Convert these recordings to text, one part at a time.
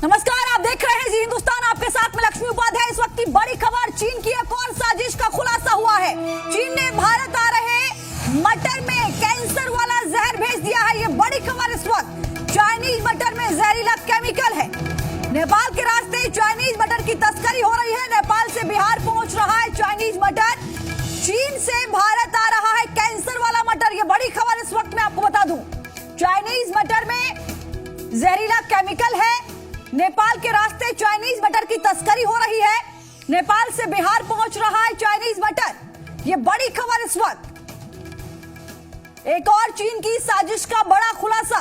नमस्कार, आप देख रहे हैं जी हिंदुस्तान, आपके साथ में लक्ष्मी उपाध्याय। इस वक्त की बड़ी खबर, चीन की एक और साजिश का खुलासा हुआ है। चीन ने भारत आ रहे मटर में कैंसर वाला जहर भेज दिया है। ये बड़ी खबर इस वक्त। चाइनीज मटर में जहरीला केमिकल है। नेपाल के रास्ते चाइनीज मटर की तस्करी हो रही है। नेपाल से बिहार पहुंच रहा है चाइनीज मटर। चीन से भारत आ रहा है कैंसर वाला मटर। ये बड़ी खबर इस वक्त मैं आपको बता दूं। चाइनीज मटर में जहरीला केमिकल है। नेपाल के रास्ते चाइनीज मटर की तस्करी हो रही है। नेपाल से बिहार पहुंच रहा है चाइनीज मटर। ये बड़ी खबर इस वक्त। एक और चीन की साजिश का बड़ा खुलासा।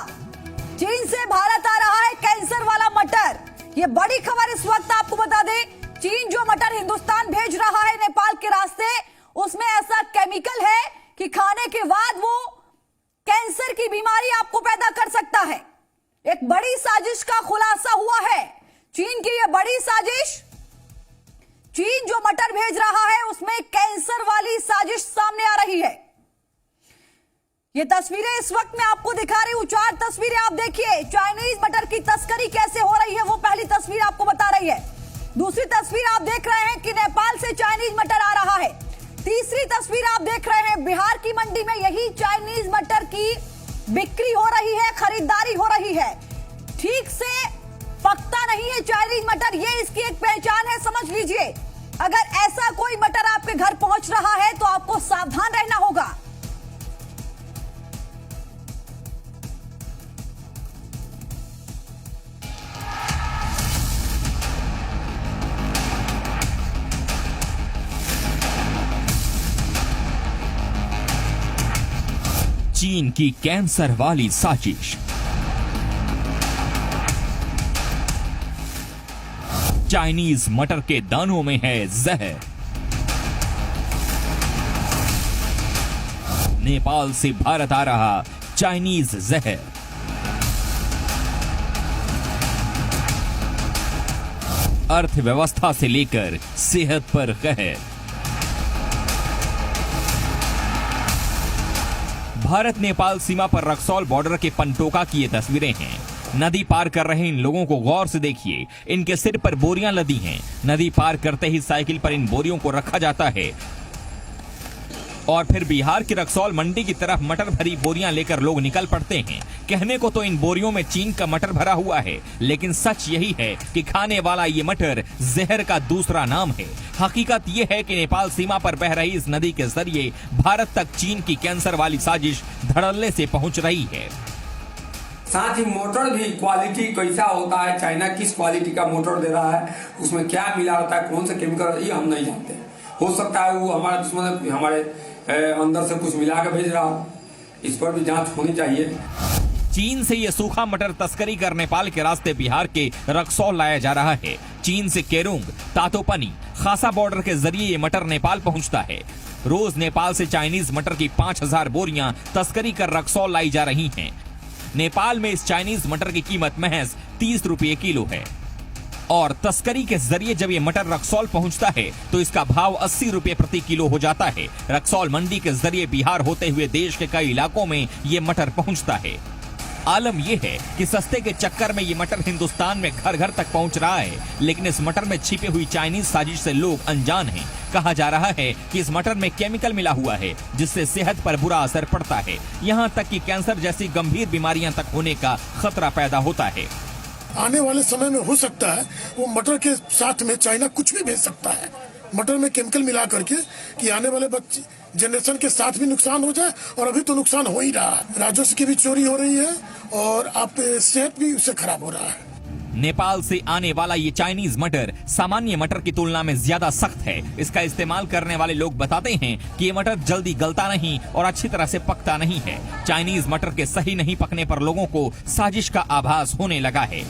चीन से भारत आ रहा है कैंसर वाला मटर। ये बड़ी खबर इस वक्त आपको बता दें। चीन जो मटर हिंदुस्तान भेज रहा है नेपाल के रास्ते, उसमें ऐसा केमिकल है कि खाने के बाद वो कैंसर की बीमारी आपको पैदा कर सकता है। एक बड़ी साजिश का खुलासा हुआ है। चीन की यह बड़ी साजिश, चीन जो मटर भेज रहा है उसमें कैंसर वाली साजिश सामने आ रही है। ये तस्वीरें इस वक्त मैं आपको दिखा रही हूं। 4 तस्वीरें आप देखिए। चाइनीज मटर की तस्करी कैसे हो रही है वो पहली तस्वीर आपको बता रही है। दूसरी तस्वीर आप देख रहे हैं कि नेपाल से चाइनीज मटर आ रहा है। तीसरी तस्वीर आप देख रहे हैं, बिहार की मंडी में यही चाइनीज मटर की बिक्री हो रही है, खरीदारी हो रही है। ठीक से पकता नहीं है चाइनीज मटर, ये इसकी एक पहचान है, समझ लीजिए। अगर ऐसा कोई मटर आपके घर पहुंच रहा है तो आपको सावधान रहना होगा। चीन की कैंसर वाली साजिश। चाइनीज मटर के दानों में है जहर। नेपाल से भारत आ रहा चाइनीज जहर। अर्थव्यवस्था से लेकर सेहत पर कहर। भारत नेपाल सीमा पर रक्सौल बॉर्डर के पंटोका की ये तस्वीरें हैं। नदी पार कर रहे इन लोगों को गौर से देखिए। इनके सिर पर बोरियां लदी हैं। नदी पार करते ही साइकिल पर इन बोरियों को रखा जाता है और फिर बिहार की रक्सौल मंडी की तरफ मटर भरी बोरियां लेकर लोग निकल पड़ते हैं। कहने को तो इन बोरियों में चीन का मटर भरा हुआ है, लेकिन सच यही है कि खाने वाला ये मटर जहर का दूसरा नाम है। हकीकत ये है कि नेपाल सीमा पर बह रही इस नदी के जरिए भारत तक चीन की कैंसर वाली साजिश धड़ल्ले से पहुंच रही है। साथ ही मोटर भी क्वालिटी कैसा होता है, चाइना किस क्वालिटी का मोटर दे रहा है, उसमें क्या मिला होता है, कौन सा केमिकल, ये हम नहीं जानते। हो सकता है वो हमारा दुश्मन हमारे अंदर से कुछ मिला के भेज रहा हो। इस पर भी जांच होनी चाहिए। चीन से ये सूखा मटर तस्करी कर नेपाल के रास्ते बिहार के रक्सौल लाया जा रहा है। चीन से केरुंग, तातोपनी, खासा बॉर्डर के जरिए ये मटर नेपाल पहुंचता है। रोज नेपाल से चाइनीज मटर की 5000 बोरियां तस्करी कर रक्सौल लाई जा रही हैं। नेपाल में इस चाइनीज मटर की कीमत महज 30 रुपये किलो है और तस्करी के जरिए जब ये मटर रक्सौल पहुंचता है तो इसका भाव 80 रुपये प्रति किलो हो जाता है। रक्सौल मंडी के जरिए बिहार होते हुए देश के कई इलाकों में ये मटर पहुंचता है। आलम यह है कि सस्ते के चक्कर में ये मटर हिंदुस्तान में घर घर तक पहुंच रहा है, लेकिन इस मटर में छिपी हुई चाइनीज साजिश से लोग अनजान हैं। कहा जा रहा है कि इस मटर में केमिकल मिला हुआ है जिससे सेहत पर बुरा असर पड़ता है। यहाँ तक कि कैंसर जैसी गंभीर बीमारियां तक होने का खतरा पैदा होता है। आने वाले समय में हो सकता है वो मटर के साथ में चाइना कुछ भी भेज सकता है, मटर में केमिकल मिला करके, कि आने वाले जनरेशन के साथ भी नुकसान हो जाए। और अभी तो नुकसान हो ही रहा है, राजस्व की भी चोरी हो रही है और आप सेहत भी उससे खराब हो रहा है। नेपाल से आने वाला ये चाइनीज मटर सामान्य मटर की तुलना में ज्यादा सख्त है। इसका इस्तेमाल करने वाले लोग बताते हैं कि ये मटर जल्दी गलता नहीं और अच्छी तरह से पकता नहीं है। चाइनीज मटर के सही नहीं पकने पर लोगों को साजिश का आभास होने लगा है।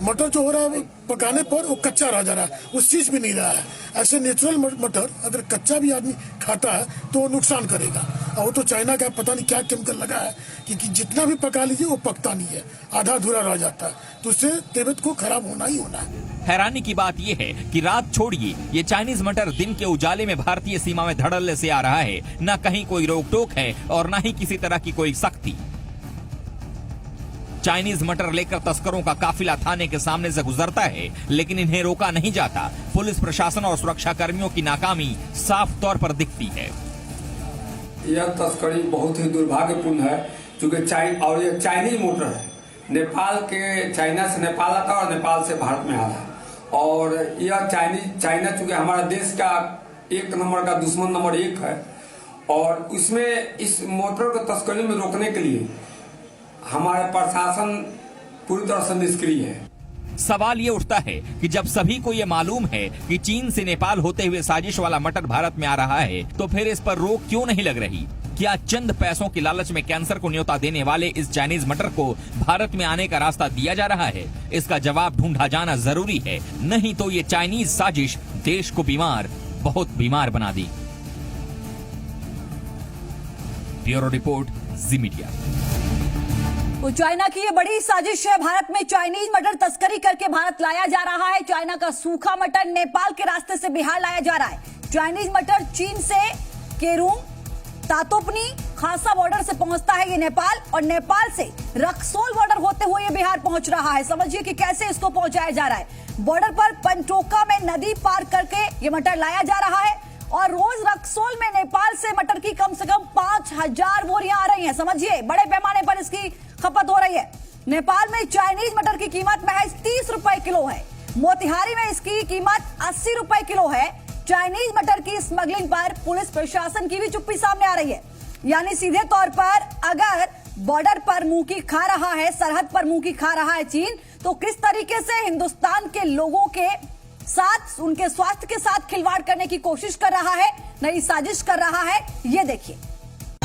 मटर जो हो रहा है पकाने पर वो कच्चा रह जा रहा है, वो सीज भी नहीं रहा है। ऐसे नेचुरल मटर अगर कच्चा भी आदमी खाता है तो वो नुकसान करेगा। और वो तो चाइना का पता नहीं क्या केमिकल लगा है कि जितना भी पका लीजिए वो पकता नहीं है, आधा अधूरा रह जाता है, तो उससे तबीयत को खराब होना ही होना है। हैरानी की बात यह है कि रात छोड़िए, ये चाइनीज मटर दिन के उजाले में भारतीय सीमा में धड़ल्ले से आ रहा है। न कहीं कोई रोक टोक है और न ही किसी तरह की कोई सख्ती। चाइनीज मटर लेकर तस्करों का काफिला थाने के सामने से गुजरता है, लेकिन इन्हें रोका नहीं जाता। पुलिस प्रशासन और सुरक्षा कर्मियों की नाकामी साफ तौर पर दिखती है। यह तस्करी बहुत ही दुर्भाग्यपूर्ण है, क्योंकि ये चाइनीज मोटर है। नेपाल के चाइना से नेपाल आता है और नेपाल से भारत में आ रहा है। और यह चाइना चूंकि हमारा देश का एक नंबर का दुश्मन नंबर 1 है, और इसमें इस मोटर को तस्करी में रोकने के लिए हमारे प्रशासन पूरी तरह से निष्क्रिय है। सवाल ये उठता है कि जब सभी को ये मालूम है कि चीन से नेपाल होते हुए साजिश वाला मटर भारत में आ रहा है, तो फिर इस पर रोक क्यों नहीं लग रही? क्या चंद पैसों की लालच में कैंसर को न्योता देने वाले इस चाइनीज मटर को भारत में आने का रास्ता दिया जा रहा है? इसका जवाब ढूंढा जाना जरूरी है, नहीं तो ये चाइनीज साजिश देश को बीमार, बहुत बीमार बना दी। ब्यूरो रिपोर्ट, जी मीडिया। तो चाइना की ये बड़ी साजिश है। भारत में चाइनीज मटर तस्करी करके भारत लाया जा रहा है। चाइना का सूखा मटर नेपाल के रास्ते से बिहार लाया जा रहा है। चाइनीज मटर चीन से केरूंग, तातोपनी, खासा बॉर्डर से पहुंचता है ये नेपाल, और नेपाल से रक्सौल बॉर्डर होते हुए ये बिहार पहुंच रहा है। समझिए कि कैसे इसको पहुंचाया जा रहा है। बॉर्डर पर पंचोका में नदी पार करके ये मटर लाया जा रहा है, और रोज रक्सौल में नेपाल से मटर की कम से कम 5000 बोरियां आ रही हैं। समझिए, बड़े पैमाने पर इसकी खपत हो रही है। नेपाल में चाइनीज मटर की कीमत महज 30 रुपए किलो है। मोतिहारी में इसकी कीमत 80 रुपए किलो है। चाइनीज मटर की स्मगलिंग पर पुलिस प्रशासन की भी चुप्पी सामने आ रही है। यानी सीधे तौर पर अगर बॉर्डर पर मुंह की खा रहा है, सरहद पर मुंह की खा रहा है चीन, तो किस तरीके से हिंदुस्तान के लोगों के साथ, उनके स्वास्थ्य के साथ खिलवाड़ करने की कोशिश कर रहा है, नई साजिश कर रहा है, ये देखिए।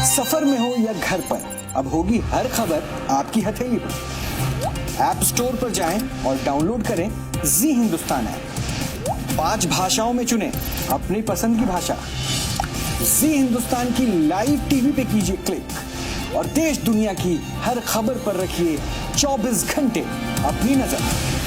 सफर में हो या घर पर, अब होगी हर खबर आपकी हथेली पर। ऐप स्टोर पर जाएं और डाउनलोड करें जी हिंदुस्तान ऐप। 5 भाषाओं में चुनें अपनी पसंद की भाषा। जी हिंदुस्तान की लाइव टीवी पे कीजिए क्लिक और देश दुनिया की हर खबर पर रखिए 24 घंटे अपनी नजर।